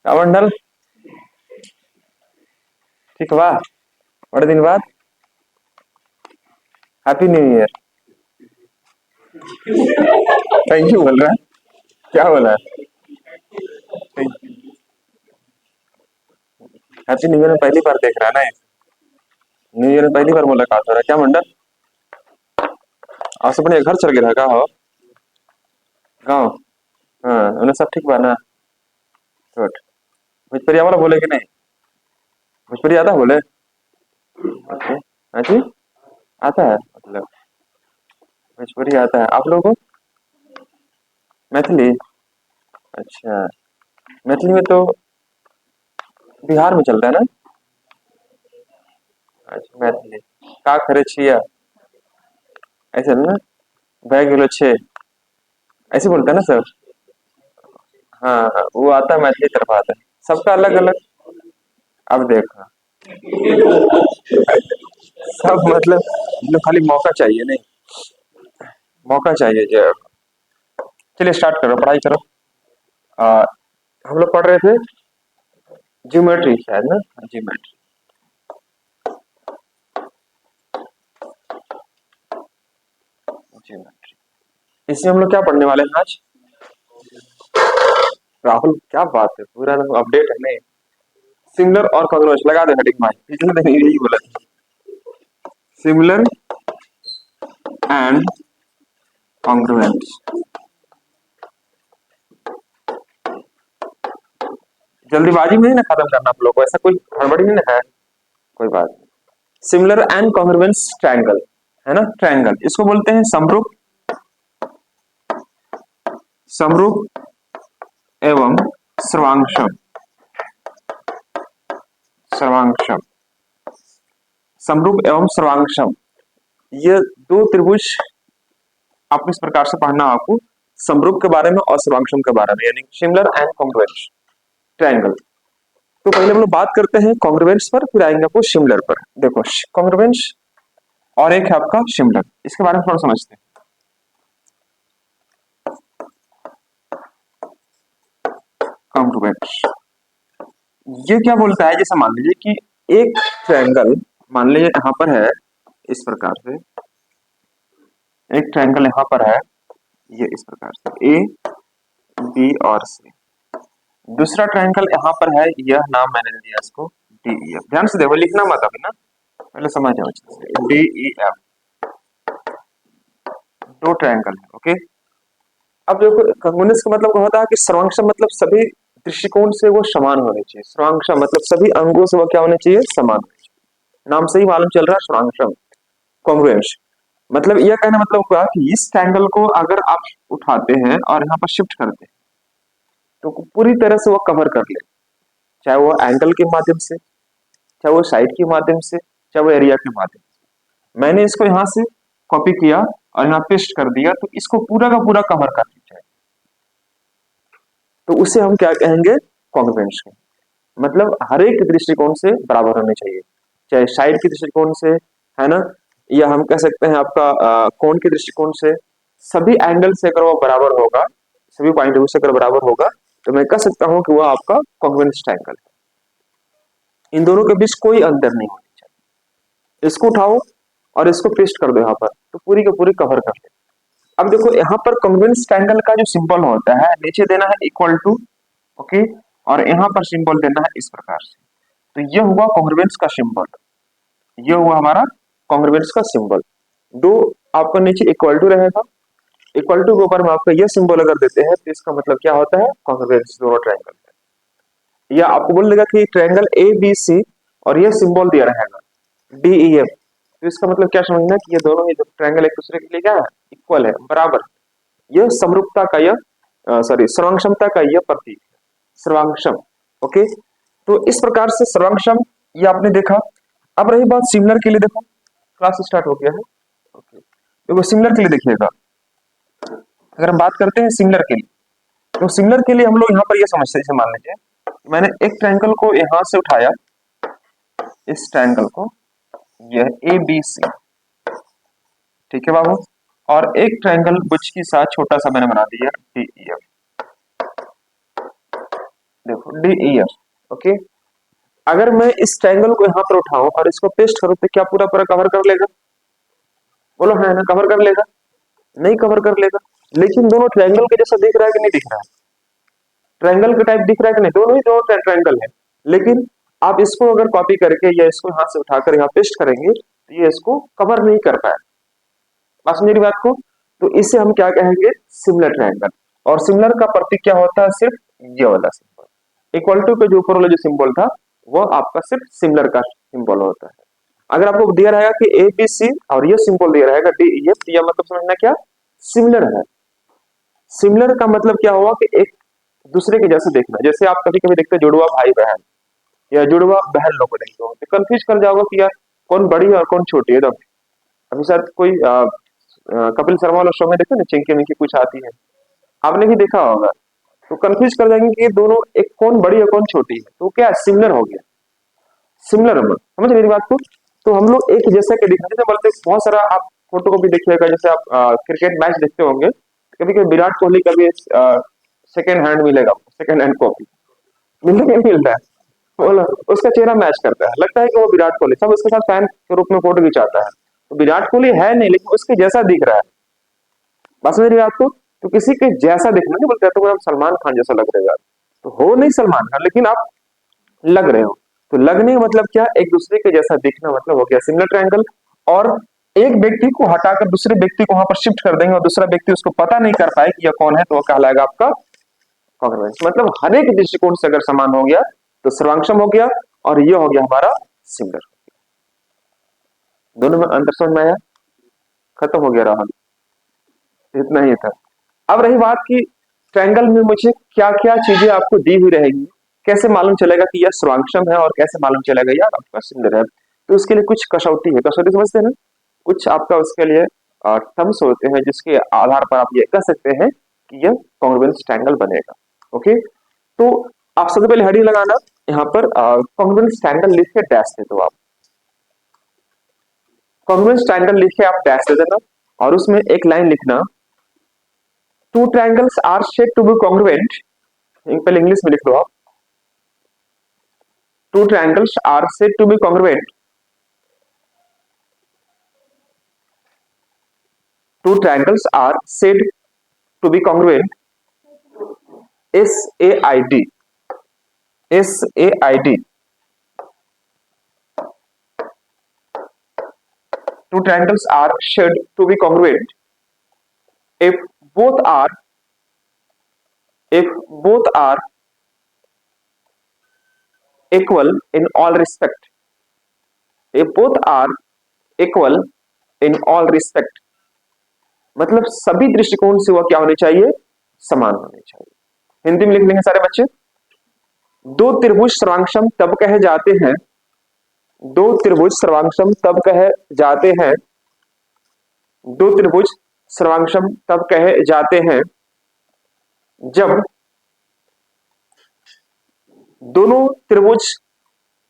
क्या मंडल। ठीक हुआ। बड़े दिन बाद। Happy new year. Thank you बोल रहा है। क्या बोला है? हैप्पी न्यू ईयर में पहली बार देख रहा है ना। न्यू ईयर में पहली बार मुलाकात हो रहा है क्या मंडल। आप अपने घर चल गया का हो गाँव। हाँ उन्हें सब ठीक बा ना। गुड। भोजपुरी वाला बोले कि नहीं। भोजपुरी आता है बोले। ओके। हाँ जी। आता है मतलब। भोजपुरी आता है आप लोगों को। मैथिली। अच्छा। मैथिली में तो बिहार में चलता है ना। अच्छा मैथिली। का करे छिया। ऐसे ना। बैग गिलो छे। ऐसे बोलते हैं ना सब। हाँ हाँ वो आता है मैथिली तरफ आता है सबका अलग अलग। अब देखो। सब मतलब खाली मौका चाहिए नहीं। मौका चाहिए जो। चलिए स्टार्ट करो पढ़ाई करो। आ, हम लोग पढ़ रहे थे ज्योमेट्री शायद ना। ज्योमेट्री। ज्योमेट्री। इसमें हम लोग क्या पढ़ने वाले हैं आज। राहुल क्या बात है पूरा अपडेट है नहीं। सिमिलर और कॉन्ग्रुएंस लगा दे हेडिंग भाई पिछले दिन यही बोला था। Similar and congruence. जल्दीबाजी में नहीं ना खत्म करना आप लोग को ऐसा कोई हड़बड़ी नहीं ना है। कोई बात नहीं। सिमिलर एंड कॉन्ग्रुएंस ट्रायंगल है ना। ट्रायंगल इसको बोलते हैं समरूप। समरूप एवं सर्वांगसम। सर्वांगसम। समरूप एवं सर्वांगसम। ये दो त्रिभुज आपको इस प्रकार से पढ़ना आपको। समरूप के बारे में और सर्वांगसम के बारे में यानी सिमिलर एंड कॉन्ग्रुएंस ट्रायंगल। तो पहले हम लोग बात करते हैं कॉन्ग्रुएंस पर फिर आएंगे आपको सिमिलर पर। देखो कॉन्ग्रुएंस और एक है आपका सिमिलर इसके बारे में थोड़ा समझते हैं। कॉन्ग्रुएंस ये क्या बोलता है जैसे मान लीजिए कि एक ट्रायंगल मान लीजिए यहाँ पर है इस प्रकार से। एक ट्रायंगल यहाँ पर है ये इस प्रकार से ए बी और सी। दूसरा ट्रायंगल यहाँ पर है यह नाम मैंने दे दिया इसको डी ई एफ। ध्यान से देखो लिखना मत अभी ना पहले समझ जाओ डी ई एफ। दो ट्रायंगल है ओके। अब देखो कॉन्ग्रुएंस का मतलब क्या होता है कि सर्वांगसम मतलब सभी दृष्टिकोण से वो समान होने चाहिए। सर्वांगसम मतलब सभी अंगों से वो क्या होने चाहिए समान होने चाहिए। नाम से ही मालूम चल रहा है सर्वांगसम। कॉन्ग्रुएंस मतलब यह कहने मतलब हुआ कि इस ट्रायंगल को अगर आप उठाते हैं और यहाँ पर शिफ्ट करते हैं तो पूरी तरह से वो कवर कर ले। चाहे वो एंगल के माध्यम से चाहे वो साइड के माध्यम से चाहे वो एरिया के माध्यम से। मैंने इसको यहाँ से कॉपी किया और यहाँ पेस्ट कर दिया तो इसको पूरा का पूरा कवर कर लीजिए। तो उसे हम क्या कहेंगे कॉन्ग्रुएंस। मतलब हर एक दृष्टिकोण से बराबर होने चाहिए। चाहे साइड के दृष्टिकोण से है ना या हम कह सकते हैं आपका कोण के दृष्टिकोण से। सभी एंगल से अगर वो बराबर होगा सभी पॉइंट ऑफ व्यू से अगर बराबर होगा तो मैं कह सकता हूं कि वह आपका कॉन्ग्रुएंस ट्रायंगल है। इन दोनों के बीच कोई अंतर नहीं होना चाहिए। इसको उठाओ और इसको पेस्ट कर दो यहाँ पर तो पूरी का पूरी कवर कर ले। अब देखो यहाँ पर कॉन्ग्रुएंस ट्रायंगल का जो सिंबल होता है नीचे देना है इक्वल टू ओके। और यहाँ पर सिंबल देना है इस प्रकार से। तो यह हुआ कॉन्ग्रुएंस का सिंबल। ये हुआ हमारा कॉन्ग्रुएंस का सिंबल। दो आपका नीचे इक्वल टू रहेगा। इक्वल टू के ऊपर में आपका ये सिंबल अगर देते हैं तो इसका मतलब क्या होता है कॉन्ग्रुएंस दोनों ट्रायंगल है। या आपको बोल देगा कि ट्रायंगल ए बी सी और ये सिंबल दिया रहेगा डी ई एफ। तो इसका मतलब क्या समझना कि ये दोनों ही ट्रायंगल एक दूसरे के लिए क्या है इक्वल है बराबर। यह समरूपता का यह सॉरी सर्वांगक्षमता का यह प्रतीक है। सर्वांगक्षम ओके। तो इस प्रकार से सर्वांगक्षम ये आपने देखा। अब रही बात सिमिलर के लिए देखो क्लास स्टार्ट हो गया है ओके। देखो सिमिलर के लिए देखिएगा। अगर हम बात करते हैं सिमिलर के लिए तो सिमिलर के लिए हम लोग यहाँ पर ये समझते हैं मान लीजिए मैंने एक ट्रायंगल को यहाँ से उठाया इस ट्रायंगल को यह ए बी सी ठीक है बाबू। और एक ट्रायंगल कुछ के साथ छोटा सा मैंने बना दिया डी ई एफ। देखो डी ई एफ, ओके। अगर मैं इस ट्रायंगल को यहाँ पर उठाऊं और इसको पेस्ट करूं तो क्या पूरा पूरा कवर कर लेगा? बोलो है ना, कवर कर लेगा? नहीं कवर कर लेगा। लेकिन दोनों ट्रायंगल के जैसा दिख रहा है कि नहीं दिख रहा है? ट्रायंगल के टाइप दिख रहा है कि नहीं? दोनों ही दोनों ट्रायंगल है। लेकिन आप इसको अगर कॉपी करके या इसको हाथ से उठाकर यहाँ पेस्ट करेंगे तो ये इसको कवर नहीं कर पाए। बस मेरी बात को, तो इसे हम क्या कहेंगे? Similar triangle. और सिमिलर का प्रतीक क्या होता है? सिर्फ ये वाला सिंबल। इक्वल टू के जो ऊपर वाला जो सिंबल था वो आपका सिर्फ सिमिलर का सिंबल होता है। अगर आपको दिया रहेगा कि ए बी सी और ये सिंबल दिया रहेगा डी ई एफ, या मतलब समझना क्या? सिमिलर है। सिमिलर का मतलब क्या हुआ कि एक दूसरे के जैसे देखना। जैसे आप कभी कभी देखते हैं जुड़वा भाई बहन या जुड़वा बहन लोग को देखते हो तो कंफ्यूज कर जाओगे कि यार कौन बड़ी है और कौन छोटी है। एकदम अभी शायद कोई कपिल शर्मा वाला शो में देखो ना, चिंकी मिंकी कुछ आती है, आपने भी देखा होगा। तो कंफ्यूज कर जाएंगे कि ये दोनों एक कौन बड़ी है कौन छोटी है। तो क्या सिमिलर हो गया? सिमिलर में समझ मेरी बात को। तो हम लोग एक जैसा के दिखने जैसे बोलते हैं, बहुत सारा आप फोटो को भी देखिएगा। जैसे आप क्रिकेट मैच देखते होंगे, कभी कभी विराट कोहली का भी सेकेंड हैंड मिलेगा, सेकेंड हैंड कॉपी मिलता है, नहीं मिलता है? बोलो, उसका चेहरा मैच करता है, लगता है कि वो विराट कोहली, सब उसके साथ फैन के रूप में फोटो खिंचाता है। तो विराट कोहली है नहीं, लेकिन उसके जैसा दिख रहा है। बस मेरी बात को, तो किसी के जैसा दिखना नहीं बोलते, तो आप सलमान खान जैसा लग रहे हो यार, तो हो नहीं सलमान खान, लेकिन आप लग रहे हो। तो लगने का मतलब क्या? एक दूसरे के जैसा दिखना मतलब हो गया सिमिलर ट्रायंगल। और एक व्यक्ति को हटाकर दूसरे व्यक्ति को वहां पर शिफ्ट कर देंगे और दूसरा व्यक्ति उसको पता नहीं कर पाए कि यह कौन है, तो वो कहलाएगा आपका कॉन्ग्रुएंस। मतलब हर एक दृष्टिकोण से अगर समान हो गया तो सर्वांगसम हो गया, और ये हो गया हमारा सिमिलर। दोनों में अंतर समझ में आया? खत्म हो गया राहुल, इतना ही था। अब रही बात की ट्रायंगल में मुझे क्या क्या चीजें आपको दी हुई रहेगी, कैसे मालूम चलेगा कि यह सर्वांगसम है और कैसे मालूम चलेगा यार आपका सिमिलर है। तो उसके लिए कुछ कसौटी है, कसौटी समझते हैं ना? कुछ आपका उसके लिए टर्म्स होते हैं जिसके आधार पर आप ये कह सकते हैं कि यह कॉन्ग्रुएंस ट्रायंगल बनेगा। ओके, तो आप सबसे पहले हेडिंग लगाना, यहाँ पर कॉन्ग्रुएंस ट्रायंगल लिख के डैश दे दो। आप कॉन्ग्रुएंस ट्रायंगल लिख के आप डैश दे देना, और उसमें एक लाइन लिखना, two triangles are said to be congruent. पहले इंग्लिश में लिख लो आप, two triangles are said to be congruent, two triangles are said to be congruent, SAID, SAID. Two triangles are said to be congruent if both are equal in all respect. If both are equal in all respect, मतलब सभी दृष्टिकोण से वह क्या होने चाहिए? समान होने चाहिए। हिंदी में लिख लेंगे सारे बच्चे। दो त्रिभुज सर्वांगसम तब कहे जाते हैं, दो त्रिभुज सर्वांगसम तब कहे जाते हैं, दो त्रिभुज सर्वांगसम तब कहे जाते हैं जब दोनों त्रिभुज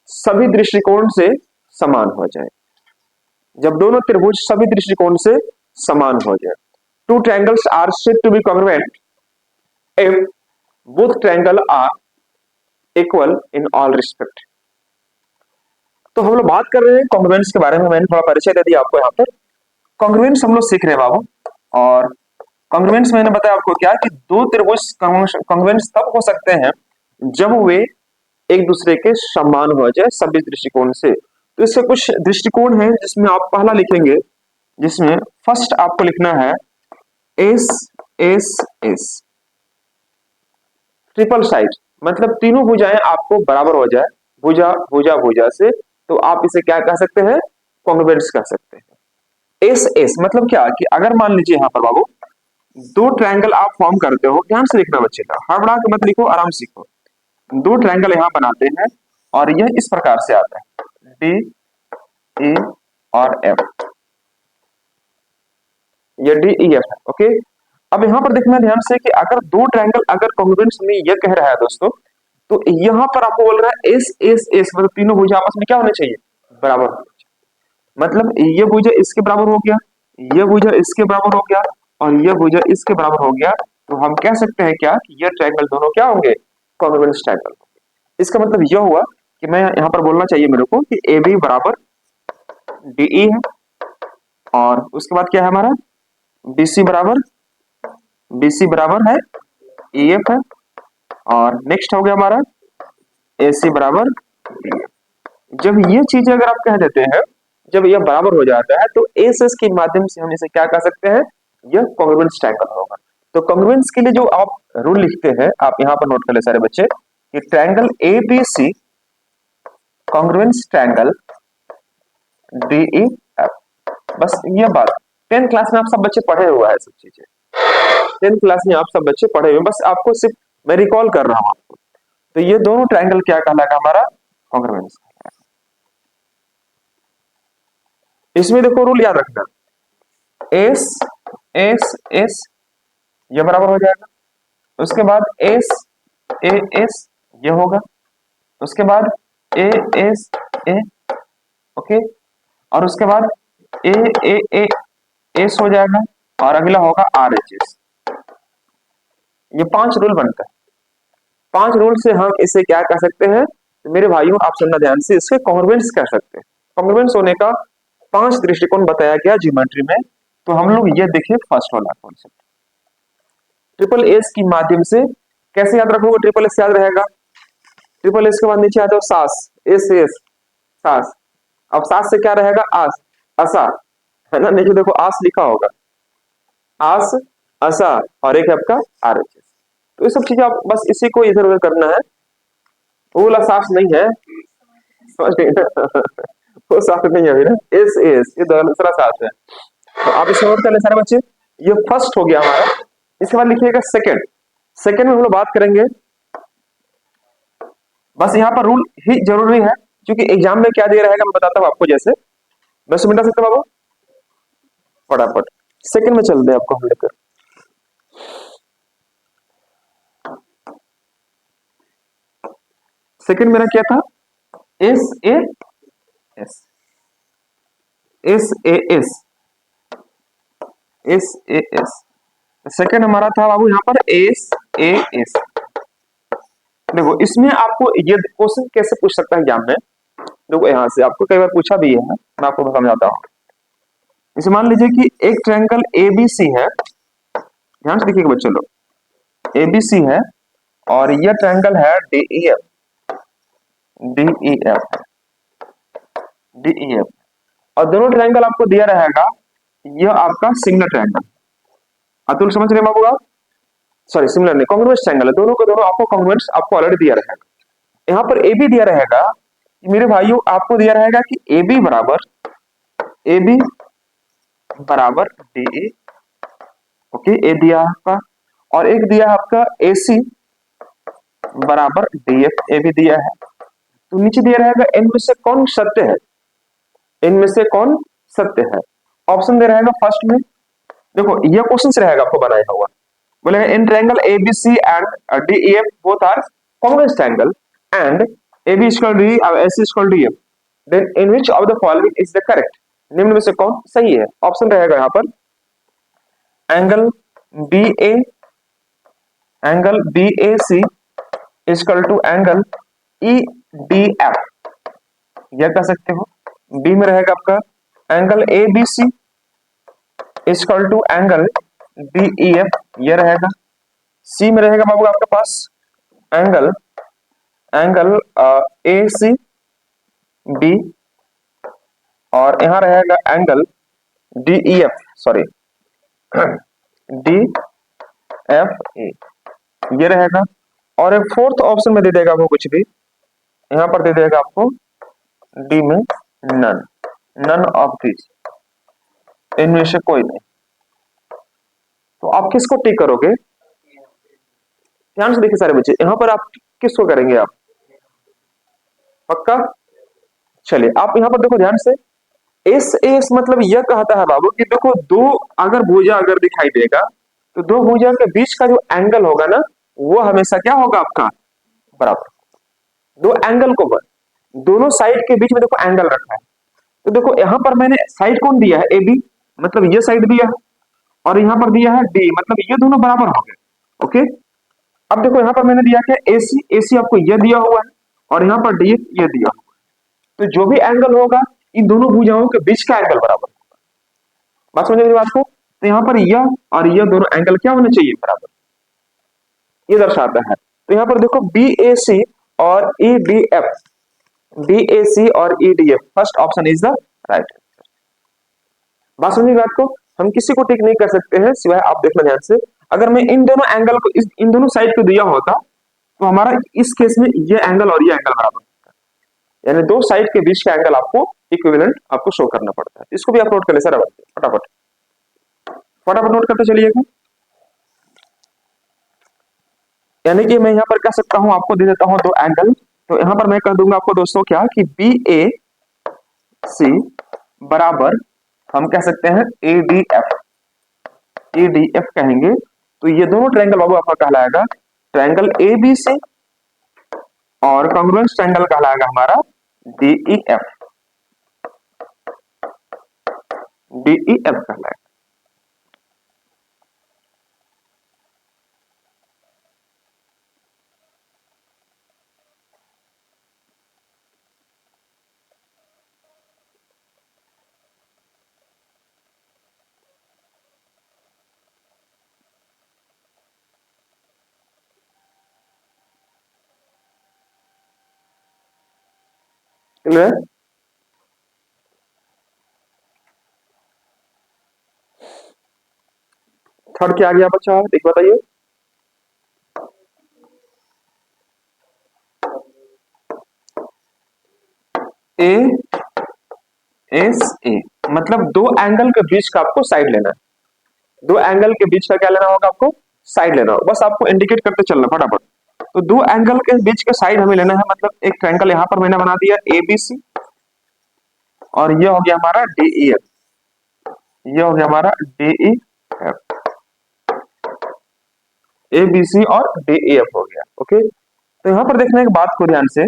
सभी दृष्टिकोण से समान हो जाए। जब दोनों त्रिभुज सभी दृष्टिकोण से समान हो जाए। Two triangles are said to be congruent if both triangle are equal in all respect. तो हम लोग बात कर रहे हैं कॉन्ग्रुएंस के बारे में। मैंने थोड़ा परिचय दे दिया आपको। यहाँ पर कॉन्ग्रुएंस हम लोग सीख रहे हैं बाबू। और कॉन्ग्रुएंस मैंने बताया आपको क्या कि दो त्रिभुज कॉन्ग्रुएंस तब हो सकते हैं जब वे एक दूसरे के समान हो जाए सभी दृष्टिकोण से। तो इससे कुछ दृष्टिकोण है जिसमें आप पहला लिखेंगे, जिसमें फर्स्ट आपको लिखना है S S S, triple side, मतलब तीनों भुजाएं आपको बराबर हो जाए, भुजा भुजा भुजा से, तो आप इसे क्या कह सकते हैं? कॉन्ग्रुएंस कह सकते हैं। एस एस मतलब क्या कि अगर मान लीजिए यहाँ पर बाबू दो ट्रायंगल आप फॉर्म करते हो, ध्यान से लिखना बच्चे का, हड़बड़ा के मत लिखो, आराम सीखो। दो ट्रायंगल यहाँ बनाते हैं और यह इस प्रकार से आता है, डी ई और एफ, ये डी ई एफ है। ओके, अब यहाँ पर देखना ध्यान से कि अगर दो ट्रायंगल अगर कॉन्ग्रुएंस में यह कह रहा है दोस्तों, तो यहाँ पर आपको बोल रहा है एस एस एस, मतलब तीनों भुजा आपस में क्या होने चाहिए? बराबर होने चाहिए। मतलब ये भुजा इसके बराबर हो गया, यह भुजा इसके बराबर हो गया, और यह भुजा इसके बराबर हो गया। तो हम कह सकते हैं क्या कि ये ट्रायंगल दोनों क्या होंगे? Congruence triangle. इसका मतलब यह हुआ कि मैं यहाँ पर बोलना चाहिए मेरे को कि ए बी बराबर डीई है, और उसके बाद क्या है हमारा बीसी बराबर है ईएफ है, और नेक्स्ट हो गया हमारा एसी बराबर डीएफ। जब ये चीजें अगर आप कह देते हैं, जब यह बराबर हो जाता है, तो एस एस के माध्यम से हम इसे क्या कह सकते हैं, यह कॉन्ग्रुएंस ट्रायंगल होगा। तो कॉन्ग्रुएंस के लिए जो आप रूल लिखते हैं, आप यहाँ पर नोट कर ले सारे बच्चे कि triangle ABC congruence triangle DEF. बस ये बात 10th क्लास में आप सब बच्चे पढ़े हुआ है, सब चीजें 10th क्लास में आप सब बच्चे पढ़े हुए, बस आपको सिर्फ मैं रिकॉल कर रहा हूं आपको। तो ये दोनों ट्रायंगल क्या कहलाएगा हमारा, कॉन्ग्रुएंस। इसमें देखो रूल याद रखना, एस एस एस ये बराबर हो जाएगा, उसके बाद एस ए एस ये होगा, उसके बाद ए एस ए, ओके, और उसके बाद ए ए ए एस हो जाएगा, और अगला होगा आर एच एस। ये 5 रूल बनता है। 5 रूल से हम इसे क्या कह सकते हैं, तो मेरे भाइयों आप सुनना ध्यान से, इसके कॉन्ग्रुएंस कह सकते हैं। कॉन्ग्रुएंस होने का 5 दृष्टिकोण बताया गया ज्योमेट्री में। तो हम लोग ये देखिए फर्स्ट वाला कॉन्सेप्ट, ट्रिपल एस की माध्यम से कैसे याद रखोगे, ट्रिपल एस याद रहेगा, ट्रिपल एस के बाद नीचे आ जाओ सास, एस एस सास, अब सास से क्या रहेगा, आस असा, है ना, नीचे देखो आस लिखा होगा, आस असा, और एक है आपका आर एच एस। तो ये सब चीजें आप बस इसी को इधर उधर करना है, वो सास नहीं है वो साथ नहीं है अभी ना, एस एस ये दूसरा साथ है। तो आप इसे नोट कर ले सारे बच्चे, ये फर्स्ट हो गया हमारा। इसके बाद लिखिएगा सेकंड। सेकंड में हम लोग बात करेंगे, बस यहाँ पर रूल ही जरूरी है, क्योंकि एग्जाम में क्या दिया रहेगा मैं बताता हूँ आपको। जैसे मैं सुमिटा सकता बाबू फटाफट सेकंड में चल दे आपको हम लेकर। सेकंड मेरा क्या था, S A S, S A S, S A S. Second हमारा था बाबू यहाँ पर एस ए एस। देखो इसमें आपको ये क्वेश्चन कैसे पूछ सकता है एग्जाम में, देखो यहाँ से आपको कई बार पूछा भी है, मैं आपको समझाता हूँ। इसे मान लीजिए कि एक ट्रायंगल एबीसी है, ध्यान से देखिएगा बच्चों लोग, एबीसी है और यह ट्रायंगल है डीईएफ, डीईएफ, डीईएफ, और दोनों ट्रायंगल आपको दिया रहेगा, यह आपका सिंगल ट्रायंगल। अतुल समझ रहे बाबू आप, सॉरी सिमिलर नहीं, कॉन्ग्रुएंस ट्रायंगल है, दोनों को दोनों आपको कॉन्ग्रुएंस आपको ऑलरेडी दिया रहेगा। यहाँ पर ए बी दिया रहेगा, मेरे भाइयों आपको दिया रहेगा कि ए बी बराबर डी, ओके, ए दिया आपका, और एक दिया आपका ए सी बराबर डी एफ, ए भी दिया है। तो नीचे दिया रहेगा इनमें से कौन सत्य है, इनमें से कौन सत्य है। ऑप्शन दे रहेगा फर्स्ट में, देखो यह क्वेश्चन से रहेगा आपको बनाया हुआ, बोलेगा in triangle ABC and DEF both are congruence triangle and AB equal D और AC equal D, then in which of the following is the correct, निम्न में से कौन सही है। ऑप्शन रहेगा यहाँ पर angle BA, angle BAC equal to angle EDF, यह कह सकते हो। बी में रहेगा आपका angle ABC equal to angle DEF, यह रहेगा। सी में रहेगा बाबू आपके पास एंगल AC B, और यहां रहेगा एंगल DEF, सॉरी DFA, ये रहेगा। और एक फोर्थ ऑप्शन में दे देगा वो कुछ भी, यहां पर दे देगा आपको डी में नन ऑफ दिस, इनमें से कोई नहीं। तो आप किसको टिक करोगे, ध्यान से देखिए सारे बच्चे, यहां पर आप किसको करेंगे आप, पक्का। चलिए आप यहां पर देखो ध्यान से, एस एस मतलब यह कहता है बाबू कि देखो दो अगर भुजा अगर दिखाई देगा, तो दो भुजा के बीच का जो एंगल होगा ना, वो हमेशा क्या होगा आपका, बराबर। दो एंगल को दोनों साइड के बीच में देखो एंगल रखा है, तो देखो यहां पर मैंने साइड कौन दिया है, ए बी, मतलब ये साइड दिया है, और यहां पर दिया है डी, मतलब ये दोनों बराबर हो गए, ओके। अब देखो यहाँ पर मैंने दिया क्या, एसी, एसी आपको ये दिया हुआ है और यहाँ पर डी ये दिया हुआ है, तो जो भी एंगल होगा इन दोनों भुजाओं के बीच का एंगल बराबर होगा। बात समझ मेरी बात को? तो यहाँ पर यह और यह दोनों एंगल क्या होने चाहिए, बराबर, ये दर्शाता है। तो यहाँ पर देखो बी ए सी और ई डी एफ, बी ए सी और ई D F, first option is the right. बात समझिए बात को, हम किसी को टिक नहीं कर सकते हैं सिवाय आप देखना ध्यान से। अगर मैं इन दोनों एंगल को इन दोनों साइड को दिया होता तो हमारा इस केस में ये एंगल और ये एंगल बराबर होता है, यानी दो साइड के बीच का एंगल आपको इक्विवेलेंट आपको शो करना पड़ता है। इसको भी आप नोट कर ले सर, फटाफट फटाफट नोट करते चलिएगा। यानी कि मैं यहाँ पर कह सकता हूं, आपको दे देता हूं दो एंगल, तो यहाँ पर मैं कह दूंगा आपको दोस्तों क्या कि बी ए सी बराबर हम कह सकते हैं ए डी एफ, ए डी एफ कहेंगे। तो ये दोनों ट्रायंगल बाबू आपका कहलाएगा ट्रायंगल ए बी सी और कॉन्ग्रुएंस ट्रायंगल कहलाएगा हमारा D E F, D E F कहलाएगा। क्लियर? थर्ड क्या आ गया बच्चा, एक बताइए। ए एस ए, मतलब दो एंगल के बीच का आपको साइड लेना है, दो एंगल के बीच का क्या लेना होगा आपको, साइड लेना होगा। बस आपको इंडिकेट करते चलना फटाफट। तो दो एंगल के बीच का साइड हमें लेना है, मतलब एक ट्रायंगल यहां पर मैंने बना दिया ए बी सी और ये हो गया हमारा डी ई एफ, ये हो गया हमारा D E F, A B C और डी ई एफ हो गया। ओके, तो यहां पर देखने की बात को ध्यान से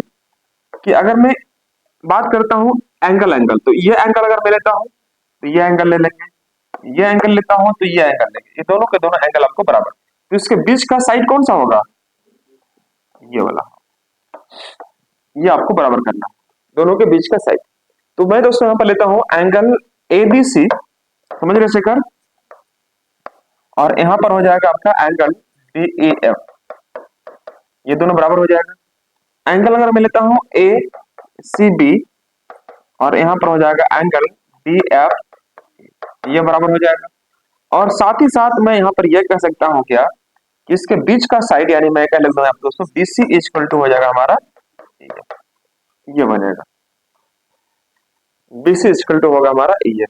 कि अगर मैं बात करता हूं एंगल एंगल, तो ये एंगल अगर मैं लेता हूं तो ये एंगल ले लेंगे, ये एंगल लेता हूं तो ये एंगल लेंगे, ये दोनों के दोनों एंगल आपको बराबर। तो इसके बीच का साइड कौन सा होगा, ये वाला, ये आपको बराबर करना दोनों के बीच का साइड। तो मैं दोस्तों यहां पर लेता हूं एंगल ए बी सी, समझ रहे शेखर, और यहां पर हो जाएगा आपका एंगल डी ई एफ, ये दोनों बराबर हो जाएगा। एंगल अगर मैं लेता हूं ए सी बी और यहां पर हो जाएगा एंगल डी एफ, ये बराबर हो जाएगा। और साथ ही साथ मैं यहां पर यह कह सकता हूं क्या कि इसके बीच का साइड, यानी मैं क्या लिख दूंगा दोस्तों, बी सी इक्वल टू हो जाएगा हमारा, ये बनेगा बी सी इक्वल टू होगा हमारा ये।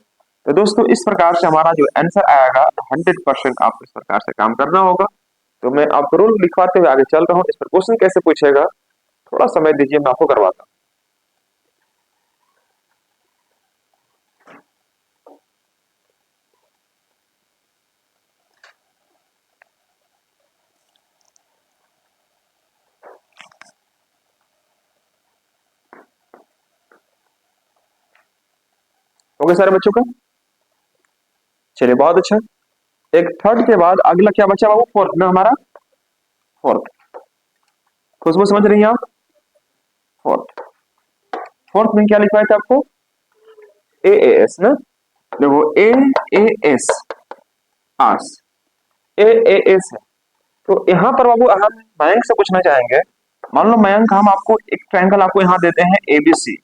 तो दोस्तों इस प्रकार से हमारा जो आंसर आएगा 100% आपको इस प्रकार से काम करना होगा। तो मैं आपको रूल लिखवाते हुए आगे चल रहा हूँ, इस पर क्वेश्चन कैसे पूछेगा थोड़ा समय दीजिए, मैं आपको करवाता हूँ। ओके सारे बच्चों का, चलिए बहुत अच्छा। एक थर्ड के बाद अगला क्या बचा बाबू, फोर्थ में हमारा, फोर्थ, खुशबू समझ रही हैं आप, फोर्थ, फोर्थ में क्या लिखवाया था आपको, ए एस ना, देखो A S, us, A S है। तो यहाँ पर बाबू हम मयंक से पूछना चाहेंगे, मान लो मयंक हम आपको एक ट्रायंगल आपको यहाँ देते हैं एबीसी,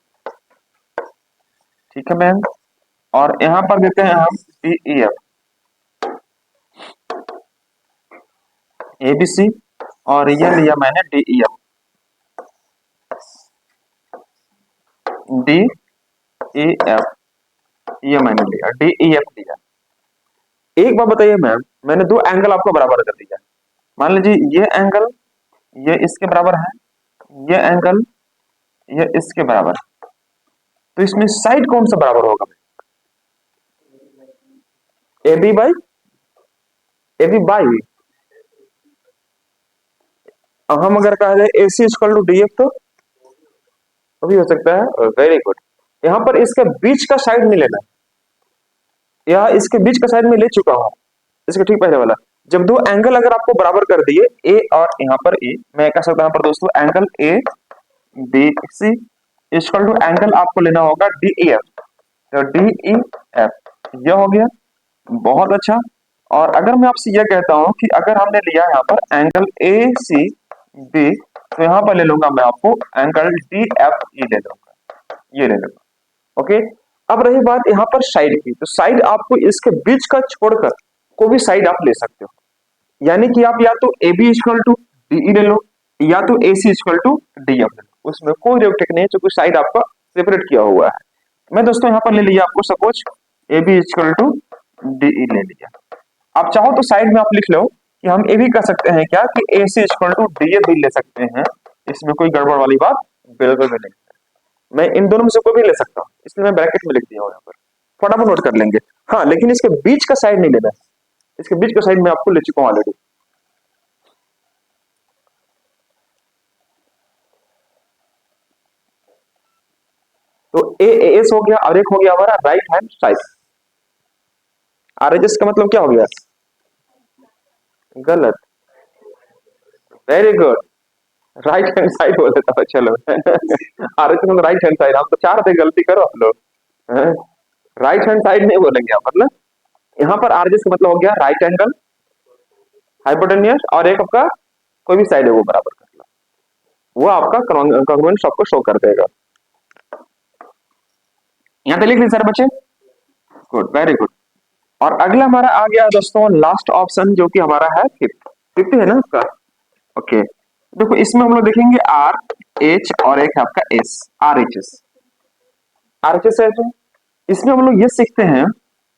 ठीक है मयंक, और यहाँ पर देते हैं हम डी ई एफ, एबीसी और ये लिया मैंने D E F, D E F, ये मैंने लिया डी ई एफ लिया। एक बात बताइए मैम, मैंने दो एंगल आपको बराबर कर दिया, मान लीजिए ये एंगल ये इसके बराबर है, ये एंगल ये इसके बराबर है, तो इसमें साइड कौन सा बराबर होगा, A B by, A B by, हम अगर कह दें A C equal to D F तो भी हो सकता है, वेरी गुड। यहाँ पर इसके बीच का साइड में लेना है, या इसके बीच का साइड में ले चुका हूं, इसके ठीक पहले वाला, जब दो एंगल अगर आपको बराबर कर दिए ए और यहाँ पर ए, मैं कह सकता हूँ पर दोस्तों angle A B C equal to angle आपको लेना होगा डी ई एफ। तो डी ई एफ यह हो गया, बहुत अच्छा। और अगर मैं आपसे यह कहता हूं कि अगर हमने लिया यहाँ पर एंगल ए सी बी, तो यहाँ पर ले लूंगा मैं आपको एंगल डी एफ ई ले लूंगा, ये ले लूंगा। ओके, अब रही बात यहाँ पर साइड की, तो साइड आपको इसके बीच का छोड़कर कोई भी साइड आप ले सकते हो। यानी कि आप या तो A B equal to D ले लो, या तो A C equal to D F ले लो, उसमें कोई रेवटेक नहीं है, क्योंकि साइड आपका सेपरेट किया हुआ है। मैं दोस्तों यहाँ पर ले लिया आपको suppose A B equal to D E ले लिया। आप चाहो तो साइड में आप लिख लो कि हम ये भी कह सकते हैं क्या कि ए C equal to D A भी ले सकते हैं, इसमें कोई गड़बड़ वाली बात बिल्कुल भी नहीं है। मैं इन दोनों में से कोई भी ले सकता हूँ, इसलिए मैं ब्रैकेट में लिख दिया हूँ यहाँ पर, फटाफट नोट कर लेंगे। हाँ, लेकिन इसके बीच का साइड नहीं लेना है, इसके बीच का साइड मैं आपको ले चुका हूँ ऑलरेडी। तो ए एस हो गया, और एक हो गया हमारा right hand side. R H S का मतलब क्या हो गया? गलत, very good, right hand side बोल देता हूँ, चलो R H S right hand side, हम तो चाह रहे थे गलती करो आप लोग, राइट हैंड साइड नहीं बोलेंगे आप, मतलब यहाँ पर आर एच एस का मतलब हो गया राइट एंगल हाइपोटेन्यूस, और एक आपका कोई भी साइड है वो बराबर कर लो, वो आपका कॉन्ग्रुएंस आपको शो कर देगा। यहाँ पे लिख ली सर बच्चे, गुड, वेरी गुड। और अगला हमारा आ गया दोस्तों लास्ट ऑप्शन, जो कि हमारा है फिफ्थ, फिफ्थ है ना आपका। ओके, देखो इसमें हम लोग देखेंगे आर एच और एक है आपका S, R H S, R H S है। तो इसमें हम लोग ये सीखते हैं,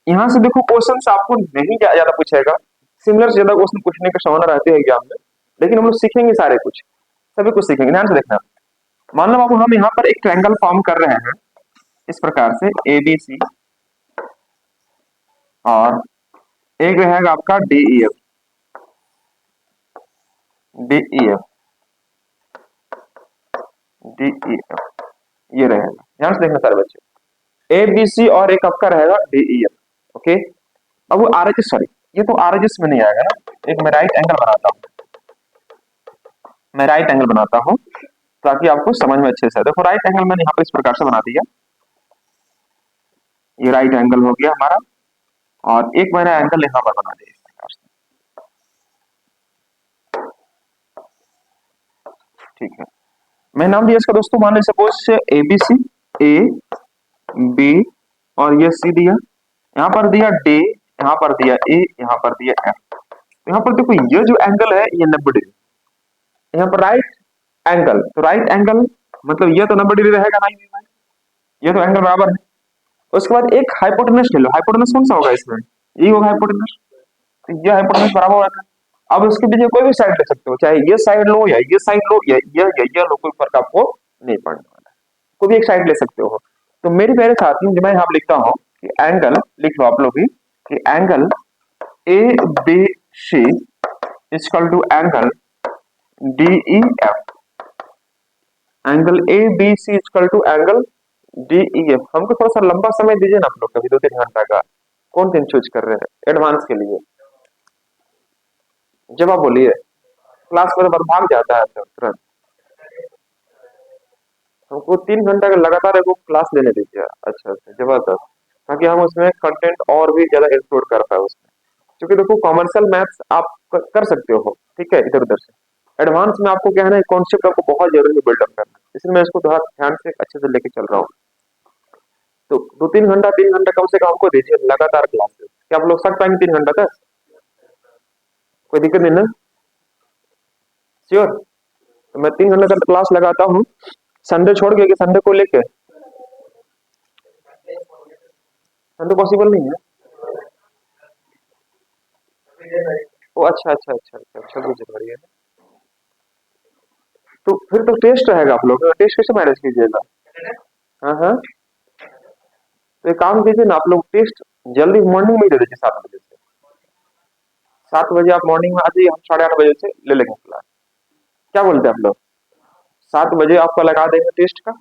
यहाँ से देखो क्वेश्चन आपको नहीं ज्यादा पूछेगा, सिमिलर ज्यादा क्वेश्चन पूछने की संभावना रहती है एग्जाम में, लेकिन हम लोग सीखेंगे सारे कुछ, सभी कुछ सीखेंगे, ध्यान से देखना। मान लो अब हम यहाँ पर एक ट्रायंगल फॉर्म कर रहे हैं इस प्रकार से ए बी सी, और एक रहेगा आपका D E F, D E F, D E F, ये रहेगा, ध्यान से देखना सारे बच्चे, ए बी सी और एक आपका रहेगा डी ई एफ। ओके, अब वो आर एच एस, सॉरी ये तो आर एच एस में नहीं आएगा ना, एक मैं राइट एंगल बनाता हूँ, मैं राइट एंगल बनाता हूँ ताकि आपको समझ में अच्छे से। देखो राइट एंगल मैंने यहाँ पर इस प्रकार से बना दिया, ये राइट एंगल हो गया हमारा, और एक मैंने एंगल यहाँ पर बना दिया इस प्रकार से, ठीक है। मैं नाम दिया इसका दोस्तों, मान लीजिए suppose A B C, A B और ये सी दिया, यहाँ पर दिया डी, यहाँ पर दिया ए, यहाँ पर दिया एफ। यहाँ पर देखो ये जो एंगल है ये 90 डिग्री, यहाँ पर राइट एंगल, तो राइट एंगल मतलब ये तो 90 डिग्री रहेगा नहीं, ये तो एंगल बराबर है। उसके बाद एक हाइपोटेनस ले लो, हाइपोटेनस कौन सा होगा इसमें, ये होगा हाइपोटेनस, तो ये हाइपोटेनस बराबर होगा। अब उसके पीछे कोई भी साइड ले सकते हो, चाहे ये साइड लो या ये साइड लो या ये लो, कोई फर्क आपको नहीं पड़ने वाला, कोई भी एक साइड ले सकते हो। तो मेरे प्यारे साथियों, जो मैं यहाँ लिखता हूँ कि एंगल, लिख लो आप लोग भी कि angle A B C equal to angle D E F, angle A B C equal to angle D E F. हमको थोड़ा सा लंबा समय दीजिए ना आप लोग, कभी 2-3 घंटा का, कौन दिन चूज कर रहे हैं एडवांस के लिए, जब आप बोलिए, क्लास में तो भाग जाता है तुरंत, हमको 3 घंटा का लगातार एक क्लास लेने दीजिए, अच्छा अच्छा जबरदस्त, ताकि हम उसमें कंटेंट और भी ज्यादा एक्सप्लोर कर पाए उसमें। क्योंकि देखो कॉमर्शियल मैथ्स आप कर सकते हो, ठीक है, इधर उधर से, एडवांस में आपको क्या है ना, कॉन्सेप्ट आपको बहुत जरूरी बिल्डअप करना है, इसलिए मैं इसको थोड़ा ध्यान से अच्छे से लेके चल रहा हूँ। तो 2-3 घंटा 3 घंटा कम से कम हमको दीजिए लगातार क्लासेस, क्या आप लोग सक पाएंगे 3 घंटा तक? कोई दिक्कत नहीं ना? श्योर? तो मैं 3 घंटे तक क्लास लगाता हूँ, संडे छोड़ के, संडे को लेके, संडे पॉसिबल नहीं है। ओ अच्छा अच्छा अच्छा अच्छा, 26 जनवरी है, तो फिर तो टेस्ट रहेगा, आप लोग टेस्ट कैसे मैनेज कीजिएगा? हाँ हाँ, तो एक काम कीजिए ना आप लोग, टेस्ट जल्दी मॉर्निंग में ही दे दीजिए, 7 बजे से, 7 बजे आप मॉर्निंग में आ जाइए, हम 8:30 बजे से ले लेंगे क्लास, क्या बोलते हैं आप लोग? 7 बजे आपका लगा देंगे टेस्ट का,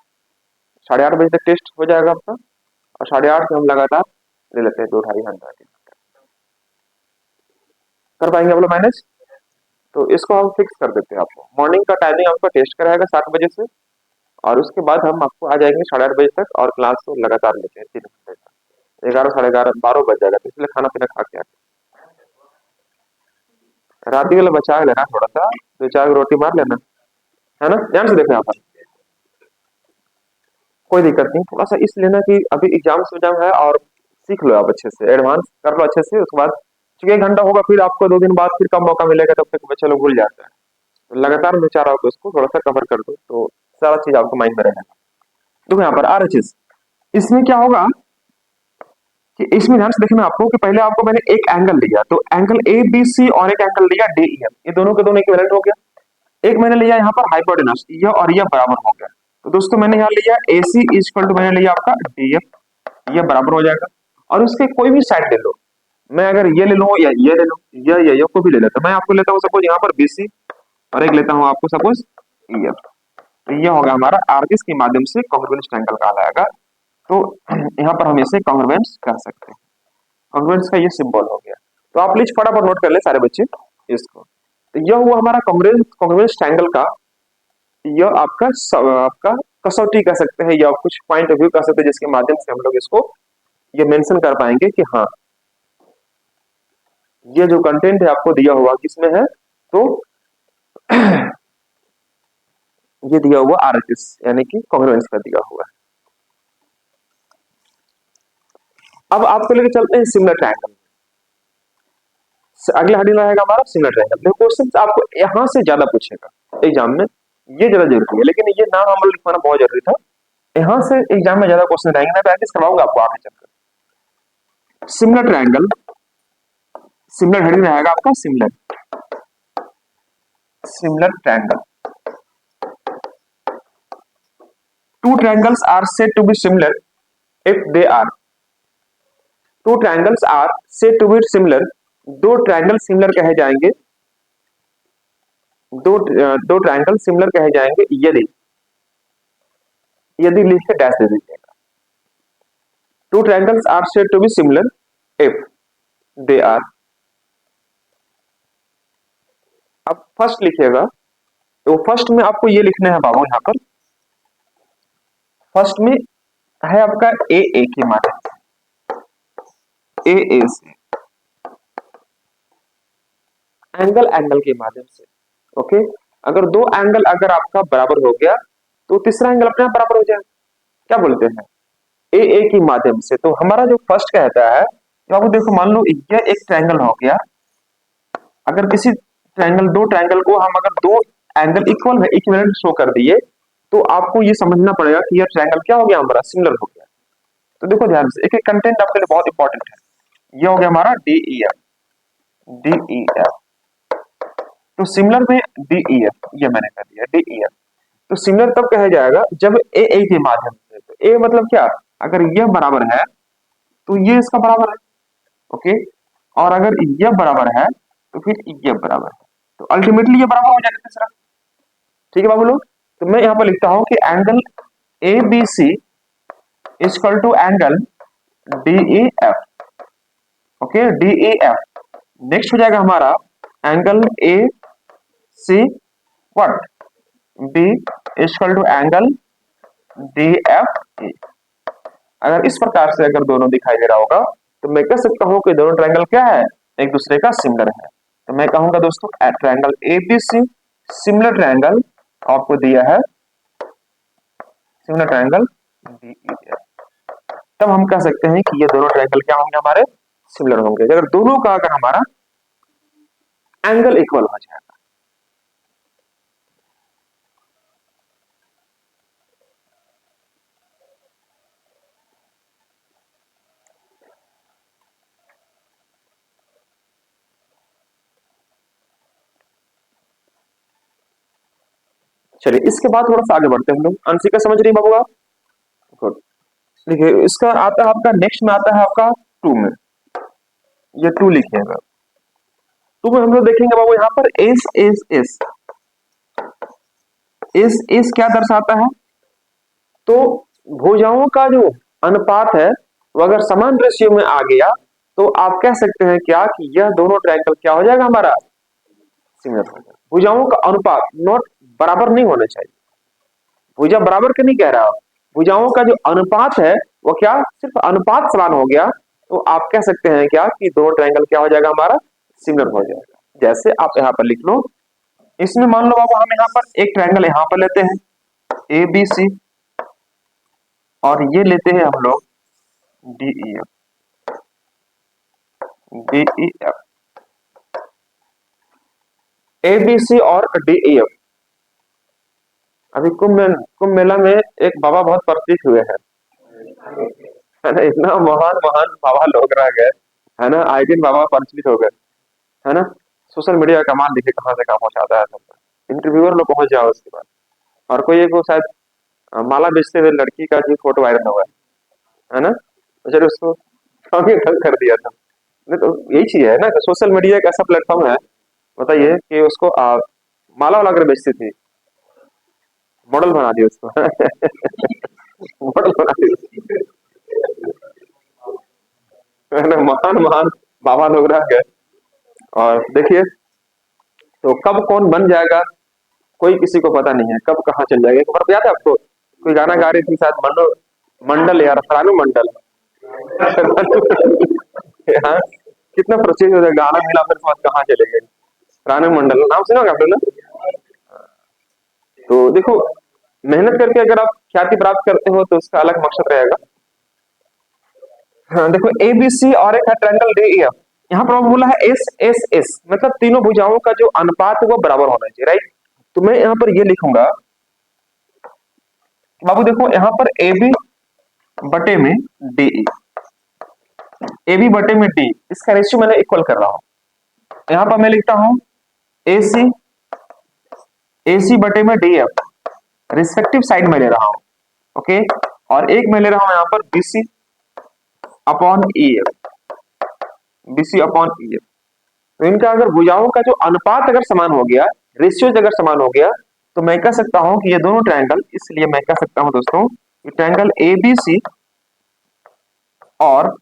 8:30 बजे तक टेस्ट हो जाएगा आपका, और 8:30 से हम लगातार ले लेते हैं 2-2.5 घंटा के। कर पाएंगे आप लोग मैनेज? तो इसको हम फिक्स कर देते हैं। आपको मॉर्निंग का टाइमिंग आपका टेस्ट कराएगा 7 बजे से, और उसके बाद हम आपको आ जाएंगे 8:30 बजे तक, और क्लास को लगातार लेते हैं 3 घंटे तक। 11, 11:30, 12 बज जाएगा, तो इसलिए खाना पीना खा के आके रात के लिए बचा के लेना, थोड़ा सा 2-4 रोटी मार लेना, है ना। ध्यान से देखना यहाँ पर, कोई दिक्कत नहीं। थोड़ा सा इस लेना कि अभी एग्जाम है, और सीख लो आप अच्छे से, एडवांस कर लो अच्छे से। उसके बाद चूंकि 1 घंटा होगा, फिर आपको 2 दिन बाद फिर कब मौका मिलेगा, तब तक बच्चे लोग भूल जाते हैं। तो लगातार 2-4 आवर्स उसको थोड़ा सा कवर कर दो, तो सारा चीज आपको माइंड में रहेगा। देखो यहाँ पर आ रही चीज, इसमें क्या होगा कि इसमें ध्यान से देखना आपको, कि पहले आपको मैंने एक एंगल लिया, तो एंगल ए बी सी, और एक एंगल लिया डी ई एफ, ये दोनों के दोनों इक्विवेलेंट हो गया। एक मैंने लिया यहाँ पर हाइपोटेनस, यह और यह बराबर हो गया। तो दोस्तों मैंने यहाँ लिया ए सी इक्वल टू, मैंने लिया आपका डी एफ, यह बराबर हो जाएगा। और उसके कोई भी साइड ले लो, मैं अगर ये ले लूँ या ये ले लूँ, या को भी ले लेता, मैं आपको लेता हूँ सपोज यहाँ पर बी सी, और एक लेता हूँ आपको सपोज ई एफ। तो ये होगा हमारा आर्किस के माध्यम से कॉन्ग्रुएंस ट्रायंगल कहलाएगा। तो यहाँ पर हम इसे कॉन्ग्रुएंस कह सकते हैं। कॉन्ग्रुएंस का ये सिंबल हो गया। तो आप प्लीज फटाफट नोट कर ले सारे बच्चे इसको। तो यह हुआ हमारा कॉन्ग्रुएंस ट्रायंगल का, यह आपका कसौटी कह सकते हैं, या कुछ पॉइंट ऑफ व्यू कह सकते हैं, जिसके माध्यम से हम लोग इसको ये मेंशन कर पाएंगे कि हाँ, ये जो कंटेंट है आपको दिया हुआ किसमें है, तो ये दिया हुआ आरएचएस यानी कि कॉन्ग्रुएंस का दिया हुआ है। अब आपको लेके चलते हैं सिमिलर ट्रायंगल। अगला हेडिंग रहेगा हमारा सिमिलर ट्रायंगल। देखो क्वेश्चन आपको यहां से ज्यादा पूछेगा एग्जाम में, ये ज्यादा जरूरी है, लेकिन ये नाम हम लोग लिखवाना बहुत जरूरी था। यहां से एग्जाम में ज्यादा क्वेश्चन रहेंगे, मैं प्रैक्टिस करवाऊंगा आपको आगे चलकर। सिमिलर ट्रायंगल, सिमिलर हेडिंग रहेगा आपका similar, similar triangle. Two triangles are said to be similar if they are, two triangles are said to be similar, दो ट्रायंगल सिमिलर कहे जाएंगे, दो ट्रायंगल सिमिलर कहे जाएंगे यदि, यदि लिख के डैश दे दीजिएगा। Two triangles are said to be similar if they are. अब फर्स्ट लिखिएगा, तो फर्स्ट में आपको ये लिखना है बाबू, यहां पर फर्स्ट में है आपका ए के माध्यम से, ए से एंगल के माध्यम से। ओके, अगर दो एंगल अगर आपका बराबर हो गया, तो तीसरा एंगल अपने आप बराबर हो जाएगा। क्या बोलते हैं, ए के माध्यम से। तो हमारा जो फर्स्ट कहता है, तो आपको देखो मान लो यह एक ट्रायंगल हो गया, अगर किसी ट्रायंगल, दो ट्रायंगल को हम अगर दो एंगल इक्वल है, इक्विवेलेंट शो कर दिए, तो आपको ये समझना पड़ेगा कि यह ट्रायंगल क्या हो गया हमारा, सिमिलर हो गया। तो देखो ध्यान से, एक एक कंटेंट आपके लिए बहुत इंपॉर्टेंट है। ये हो गया हमारा डीईएफ, डीईएफ। तो सिमिलर में डीईएफ, ये मैंने कर दिया डीईएफ। तो सिमिलर तब कहा जाएगा जब ए के माध्यम से। तो ए मतलब क्या, अगर यह बराबर है तो ये इसका बराबर है, ओके, और अगर यह बराबर है तो फिर यह बराबर है, तो अल्टीमेटली ये बराबर हो जाएगा तीसरा। ठीक है बाबू लोग, तो मैं यहां पर लिखता हूं कि angle A B C equal to angle DEF, okay, DEF. Next हो जाएगा हमारा angle A C what, B equal to angle D F A. अगर इस प्रकार से अगर दोनों दिखाई दे रहा होगा, तो मैं कह सकता हूं कि दोनों ट्रायंगल क्या है, एक दूसरे का सिमिलर है। तो मैं कहूंगा दोस्तों ट्रायंगल एबीसी सिमिलर ट्रायंगल आपको दिया है, सिमिलर ट्रायंगल डीईएफ। तब हम कह सकते हैं कि ये दोनों ट्रायंगल क्या होंगे हमारे, सिमिलर होंगे, अगर दोनों का अगर हमारा एंगल इक्वल हो जाएगा। चलिए इसके बाद थोड़ा सा आगे बढ़ते हैं हम लोग। अंशिका समझ रही बाबू आप, गुड। देखिए इसका आता है आपका, नेक्स्ट में आता है आपका टू में, ये टू लिखिएगा। टू में हम लोग देखेंगे बाबू यहाँ पर इस क्या दर्शाता है, तो भुजाओं का जो अनुपात है वो अगर समान रेशियो में आ गया, तो आप कह सकते हैं क्या कि यह दोनों ट्रायंगल क्या हो जाएगा हमारा, सिमिलर हो जाएगा। भुजाओं का अनुपात नॉट बराबर नहीं होना चाहिए, भुजा बराबर का नहीं कह रहा, भुजाओं का जो अनुपात है वो क्या सिर्फ अनुपात समान हो गया, तो आप कह सकते हैं क्या कि दोनों ट्रायंगल क्या हो जाएगा हमारा, सिमिलर हो जाएगा। जैसे आप यहाँ पर लिख लो, इसमें मान लो बाबू हम यहाँ पर एक ट्रायंगल यहाँ पर लेते हैं ए बी सी, और ये लेते हैं हम लोग D E F, A B C और डी ई एफ। अभी कुंभ मेला में एक बाबा बहुत प्रतीक हुए हैं, है ना, इतना महान महान बाबा लोग रह गए, है ना, आए दिन बाबा परिचित हो गए, है ना। सोशल मीडिया का कमाल देखिए कहाँ से कहाँ पहुंचाता है सब, इंटरव्यूअर लोग पहुंच जाओ उसके बाद। और कोई एक वो शायद माला बेचते हुए लड़की का जो फोटो वायरल हुआ है ना, तो चलो उसको काफी ठग कर दिया था। नहीं तो यही चीज है ना, सोशल मीडिया एक ऐसा प्लेटफॉर्म है, बताइए कि उसको माला वाला अगर बेचती थी, मॉडल बना दिया उसको मॉडल बना दिया, है ना, महान महान बाबा लोग रह गए। और देखिए तो कब कौन बन जाएगा कोई किसी को पता नहीं है, कब कहाँ चल जाएगा। एक बार याद है आपको, कोई गाना गा रही थी शायद मंडल मंडल यार, रानू मंडल हाँ, कितना प्रचलित हो जाएगा गाना, मिला फिर बात कहाँ चले गए, रानू मंडल नाम सुना होगा आपने ना। तो देखो, मेहनत करके अगर आप ख्याति प्राप्त करते हो तो उसका अलग मकसद रहेगा। हाँ देखो, ए बी सी और एक है ट्रायंगल डी ई एफ, यहाँ पर बोला है एस एस एस, मतलब तीनों भुजाओं का जो अनुपात है वो बराबर होना चाहिए, राइट। तो मैं यहाँ पर ये लिखूंगा, बाबू देखो यहाँ पर ए बी बटे में डी ई, ए बी बटे में डी, इसका रेशियो मैंने इक्वल कर रहा हूं। यहाँ पर मैं लिखता हूं ए सी बटे में डी एफ, रिस्पेक्टिव साइड में ले रहा हूं, ओके। और एक मैं ले रहा हूं यहाँ पर B C upon E F, B C upon E F. तो इनका अगर भुजाओं का जो अनुपात अगर समान हो गया, रेशियो अगर समान हो गया, तो मैं कह सकता हूं कि ये दोनों ट्रायंगल, इसलिए मैं कह सकता हूं दोस्तों कि ट्रायंगल ए बी सी और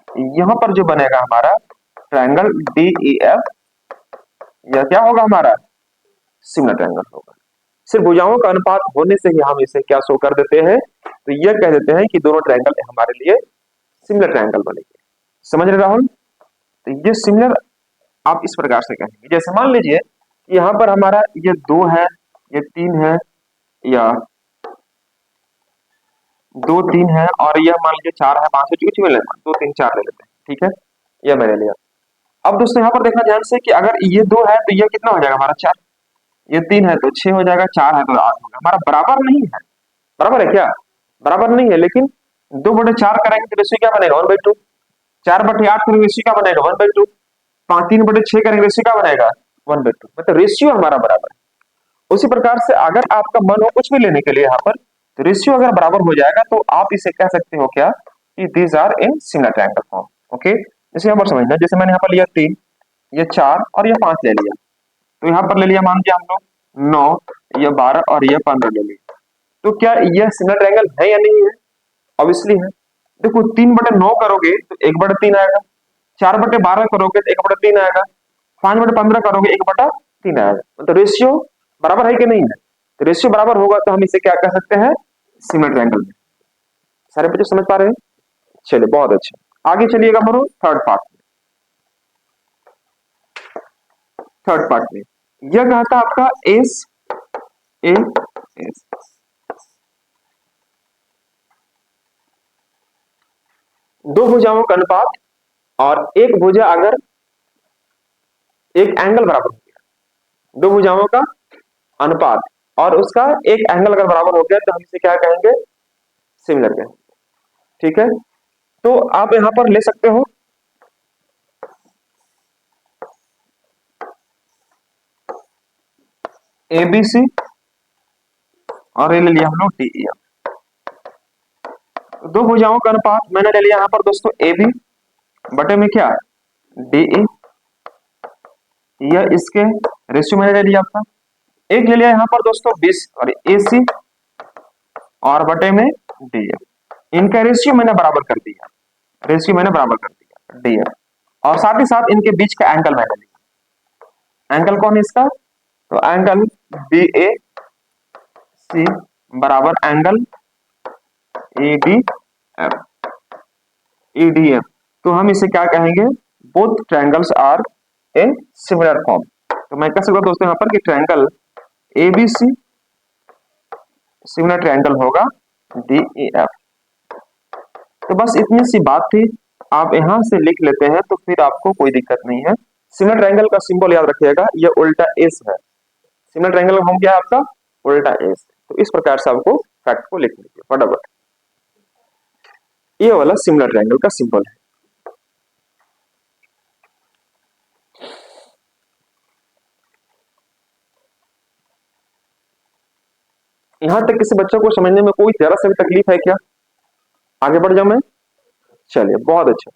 यहां पर जो बनेगा हमारा ट्रायंगल डी ई एफ, यह क्या होगा हमारा, सिमिलर ट्रायंगल होगा। सिर्फ भुजाओं का अनुपात होने से ही हम इसे क्या शो कर देते हैं, तो यह कह देते हैं कि दोनों ट्रायंगल हमारे लिए सिमिलर ट्रायंगल बनेंगे। समझ रहे राहुल। तो ये सिमिलर आप इस प्रकार से कहेंगे, जैसे मान लीजिए कि यहाँ पर हमारा ये 2 है, ये 3 है, या 2 3 है, और यह मान लीजिए 4 है, 5 है, कुछ भी लेना, 2 3 4 ले लेते हैं, ठीक है, यह मैंने लिया। अब दोस्तों यहाँ पर देखना ध्यान से कि अगर ये 2 है तो यह कितना हो जाएगा हमारा 4, ये 3 है तो 6 हो जाएगा, 4 है तो 8 होगा, हमारा बराबर नहीं है। बराबर है क्या, बराबर नहीं है, लेकिन 2/4 करेंगे तो रेशियो क्या बनेगा 1/2, 4/8 करेंगे रेशियो क्या बनेगा 1/2, 3/6 करेंगे रेशियो क्या बनेगा 1/2, मतलब रेशियो हमारा बराबर है। उसी प्रकार से अगर आपका मन हो कुछ भी लेने के लिए यहाँ पर, तो रेशियो अगर बराबर हो जाएगा तो आप इसे कह सकते हो क्या कि these are in similar triangle form, okay. जैसे यहाँ पर समझना, जैसे मैंने यहाँ पर लिया 3, ये 4 और ये 5 ले लिया, तो यहाँ पर ले लिया मान लिया हम लोग 9, ये 12 और ये 15 ले लिया, तो क्या यह सिमिलर ट्रायंगल है या नहीं है, ऑब्वियसली है। देखो 3/9 करोगे तो 1/3 आएगा, 4/12 करोगे तो 1/3 आएगा, 5/15 करोगे 1/3 आएगा, मतलब रेशियो बराबर है कि नहीं है। तो रेशियो बराबर होगा तो हम इसे क्या कह सकते हैं, सिमिलर ट्रायंगल में। सारे बच्चे समझ पा रहे हैं, चलिए बहुत अच्छे। आगे चलिएगा मरो थर्ड पार्ट में यह कहा था आपका एस ए एस, दो भुजाओं का अनुपात और एक भुजा अगर एक एंगल बराबर हो गया, दो भुजाओं का अनुपात और उसका एक एंगल अगर बराबर हो गया तो हम इसे क्या कहेंगे, सिमिलर कहेंगे, ठीक है। तो आप यहां पर ले सकते हो ए बी सी और ये ले लिया हम लोग डी ई एफ, दो भुजाओं का अनुपात मैंने ले लिया यहां पर दोस्तों ए बी बटे में क्या डी ई, यह इसके रेशियो मैंने ले लिया आपका, एक ले लिया यहाँ पर दोस्तों 20 और ए सी और बटे में डी एफ, इनका रेशियो मैंने बराबर कर दिया, रेशियो मैंने बराबर कर दिया डी एफ, और साथ ही साथ इनके बीच का एंगल मैंने लिखा। एंगल कौन है इसका? तो एंगल बी ए सी बराबर angle A D F, E D F. तो हम इसे क्या कहेंगे? Both triangles are a similar form. तो मैं कह सकता हूं दोस्तों यहाँ पर कि triangle A B C similar triangle होगा डी ई एफ। तो बस इतनी सी बात थी, आप यहां से लिख लेते हैं तो फिर आपको कोई दिक्कत नहीं है। सिमिलर ट्रायंगल का सिंबल याद रखिएगा, ये उल्टा एस है। सिमिलर ट्रायंगल का फॉर्म क्या है आपका? उल्टा एस। तो इस प्रकार से आपको फैक्ट को लिख लीजिए फटाफट। ये वाला सिमिलर ट्रायंगल का सिंबल है। यहां तक किसी बच्चे को समझने में कोई जरा सा भी तकलीफ है क्या? आगे बढ़ जाऊं मैं? चलिए, बहुत अच्छा।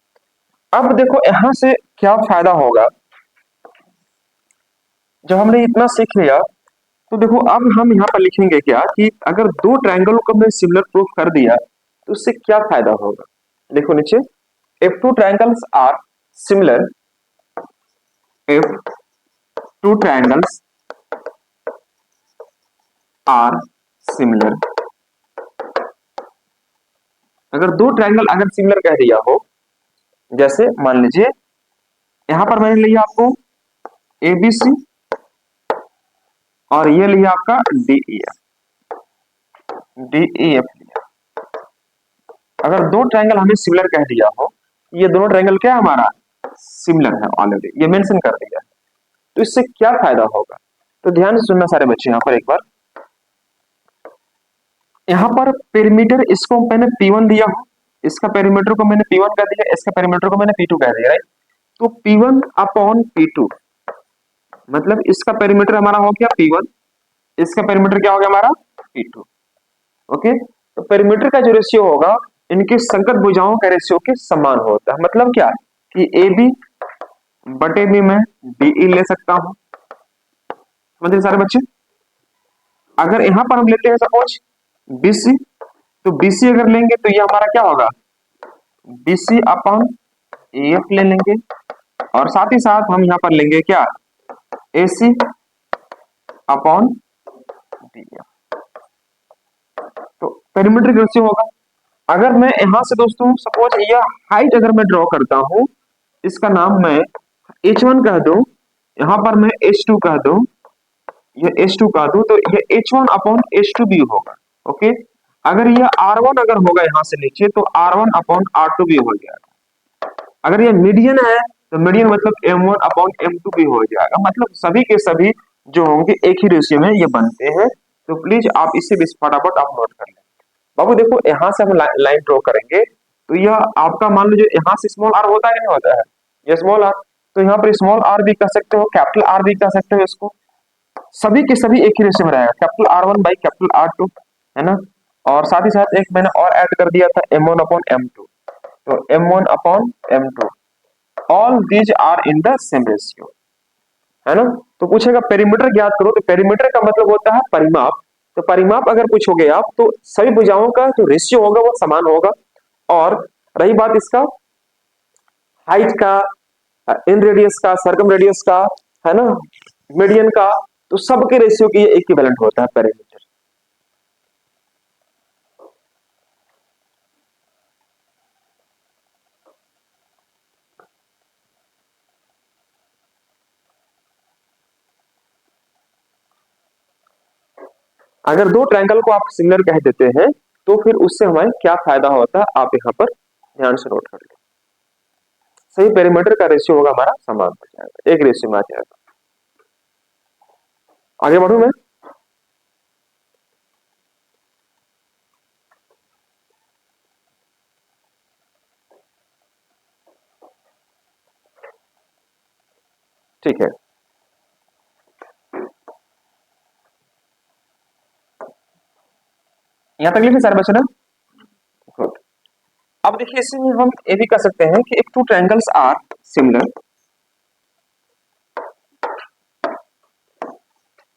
अब देखो यहां से क्या फायदा होगा, जब हमने इतना सीख लिया तो देखो अब हम यहाँ पर लिखेंगे क्या कि अगर दो ट्रायंगलों को मैं सिमिलर प्रूफ कर दिया तो उससे क्या फायदा होगा। देखो नीचे, if two triangles are similar, if two triangles are similar, अगर दो ट्रायंगल अगर सिमिलर कह दिया हो, जैसे मान लीजिए यहां पर मैंने लिया आपको ए बी सी और ये लिया आपका डी ई एफ लिया। अगर दो ट्रायंगल हमें सिमिलर कह दिया हो, ये दोनों ट्रायंगल क्या है हमारा? सिमिलर है, ऑलरेडी ये मेंशन कर दिया है। तो इससे क्या फायदा होगा? तो ध्यान से सुनना सारे बच्चे यहां पर एक बार। यहां पर पेरीमीटर इसको मैंने P1 दिया हो, इसका पेरीमीटर को मैंने P1 कह दिया, इसका पेरीमीटर को मैंने P2 कह दिया, राइट। तो P1 अपॉन P2 मतलब इसका पेरीमीटर हमारा हो गया P1, इसका पेरीमीटर क्या हो गया हमारा? P2। ओके, तो पेरीमीटर का जो रेशियो होगा इनके संगत भुजाओं का रेशियो के समान होता है। मतलब क्या कि ए बी बटे बी में DE ले सकता हूं। समझे सारे बच्चे? अगर यहां पर हम लेते हैं सपोज BC, तो BC अगर लेंगे तो ये हमारा क्या होगा? BC अपॉन AF ले लेंगे, और साथ ही साथ हम यहां पर लेंगे क्या? AC upon DF। तो पेरीमीटर रेशियो होगा। अगर मैं यहां से दोस्तों सपोज यह हाइट अगर मैं ड्रॉ करता हूं, इसका नाम मैं H1 कह दूं, यहां पर मैं H2 कह दूं, ये H2 कह दूं, तो ये H1 अपॉन H2 भी होगा। ओके, अगर ये R1 अगर होगा यहां से नीचे तो R1 अपॉन R2 भी हो जाएगा। अगर ये मीडियन है तो मीडियन मतलब M1 अपॉन M2 भी हो जाएगा। मतलब सभी के सभी जो होंगे एक ही रेशियो में ये बनते हैं। तो प्लीज आप इसे भी फटाफट आप नोट कर लें। बाबू देखो यहां से हम लाइन ड्रॉ करेंगे तो यह आपका मान लीजिए यहां से स्मॉल आर होता है कि नहीं होता है? ये स्मॉल आर, तो यहाँ पर स्मॉल आर भी कह सकते हो, कैपिटल आर भी कह सकते हो इसको। सभी के सभी एक ही रेशियो में रहेगा, capital R1 by capital R2, है ना। और साथ ही साथ एक मैंने और ऐड कर दिया था M1 अपॉन M2, तो M1 upon M2 all these are in the same ratio, है ना। तो पूछेगा पेरीमीटर ज्ञात करो, तो पेरीमीटर का मतलब होता है परिमाप। तो परिमाप अगर पूछोगे आप तो सभी भुजाओं का जो रेशियो होगा वो समान होगा। और रही बात इसका हाइट का, इन रेडियस का, सर्कम रेडियस का, है ना, मीडियन का, तो सबके रेशियो की इक्विवेलेंट होता है पेरीमीटर। अगर दो ट्रायंगल को आप सिमिलर कह देते हैं तो फिर उससे हमें क्या फायदा होता है, आप यहाँ पर ध्यान से नोट कर लो। सही पेरीमीटर का रेशियो होगा हमारा समान हो जाएगा, एक रेशियो में आ जाएगा। आगे बढ़ू मैं? ठीक है, यहां तक लिखे सारे बच्चे ना? गुड। अब देखिए इसमें हम ये भी कर सकते हैं कि if two triangles are similar,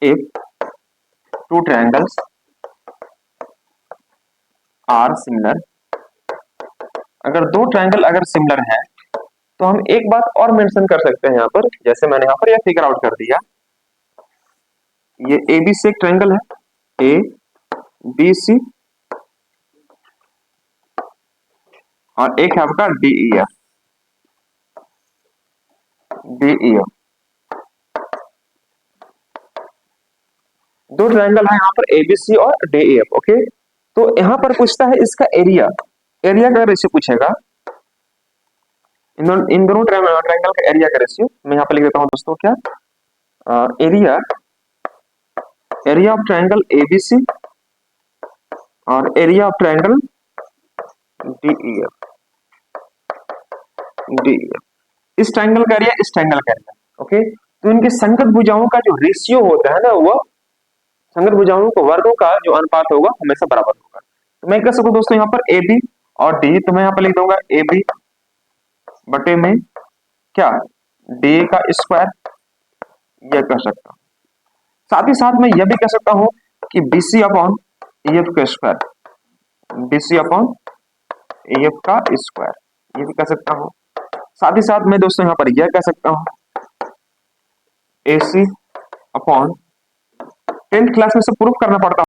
if two triangles are similar, अगर दो ट्रायंगल अगर सिमिलर है तो हम एक बात और मेंशन कर सकते हैं यहाँ पर, जैसे मैंने यहाँ पर यह फिगर आउट कर दिया, ये ABC एक ट्रायंगल है, ABC, और एक है आपका DEF, DEF। दो ट्रायंगल है यहाँ पर ABC और DEF। ओके, तो यहाँ पर पूछता है इसका एरिया, एरिया का रेशियो पूछेगा, इन दोनों ट्रायंगल का एरिया का रेशियो मैं यहाँ पर लिख देता हूँ दोस्तों, क्या area, area of triangle ABC और area of triangle DEF, DEF। इस ट्रायंगल का एरिया, इस ट्रायंगल का एरिया। ओके, तो इनके संगत भुजाओं का जो रेशियो होता है ना, वह संगत भुजाओं को वर्गों का जो अनुपात होगा हमेशा बराबर होगा। तो मैं कह सकूं दोस्तों यहाँ पर AB और D, तो मैं यहाँ पर लिख दूंगा AB बटे में क्या DA का स्क्वायर, यह कह सकता हूं। साथ ही साथ मैं यह भी कह सकता हूं कि BC अपॉन EF का स्क्वायर, BC अपॉन EF का स्क्वायर, ये भी कह सकता हूं। साथ ही साथ मैं दोस्तों यहाँ पर यह कह सकता हूं AC अपॉन, 10th क्लास में से प्रूफ करना पड़ता